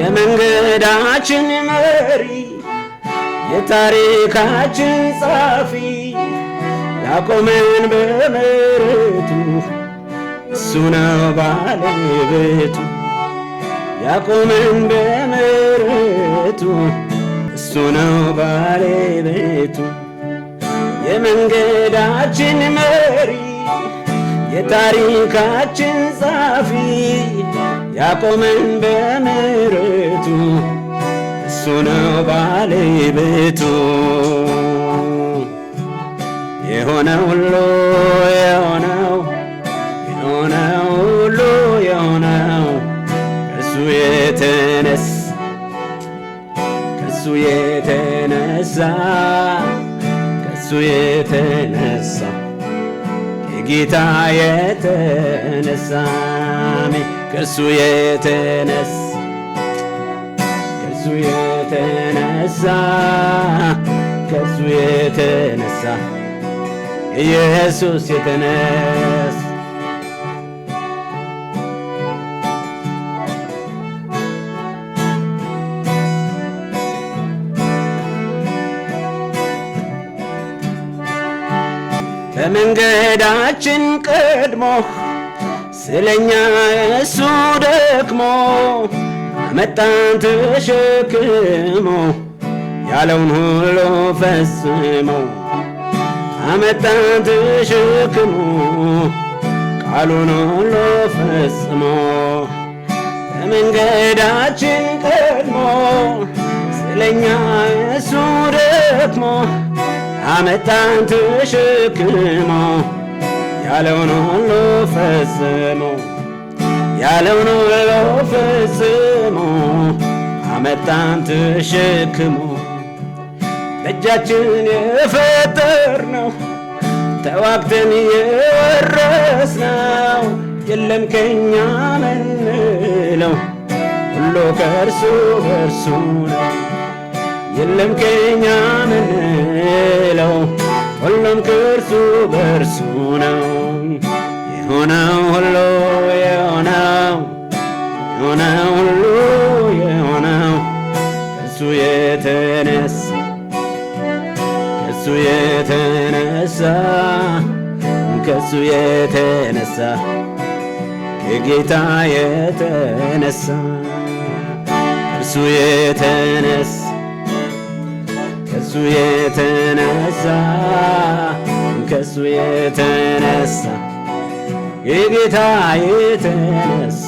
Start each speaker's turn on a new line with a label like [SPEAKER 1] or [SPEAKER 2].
[SPEAKER 1] የመንገዳችን መሪ የታሪካችን ጻፊ ያቆመን በምሕረቱ እሱ ነው ባለቤቱ ያቆመን በምሕረቱ እሱ ነው ባለቤቱ የመንገዳችን መሪ የታሪካችን ጻፊ ያቆመን በምሕረቱ እሱ ነው ባለቤቱ የሆነው ሁሉ የሆነው ሁሉ የሆነው ከእሱ የተነሳ ከጌታ የተነሳ ከእሱ የተነሳ ኢየሱስ የተነሳ በመንገዳችን ቀድሞ ስለኛ እሱ ደክሞ አመጣን ተሸክሞ ያለውን ሁሉ ፈጽሞ አመጣን ተሸክሞ ቃሉን ሁሉ ፈጽሞ በመንገዳችን ቀድሞ ስለኛ እሱ ደክሞ አመጣን ተሸክሞ ያለውን ሁሉ ፈጽሞ አመጣን ተሸክሞ በእጃችን የፈጠርነው ተዋግተን የወረስነው የለም ከኛ ምንለው ሁሉ ከእርሱ በእርሱ ነው የለም ከኛ ምንለው ሁሉም ከእርሱ በእርሱ ነው የሆነው ሁሉ የሆነው ሁሉ የሆነው ከእሱ የተነሳ ከጌታ የተነሳ ከእሱ የተነሳ የጌታ የተነሳ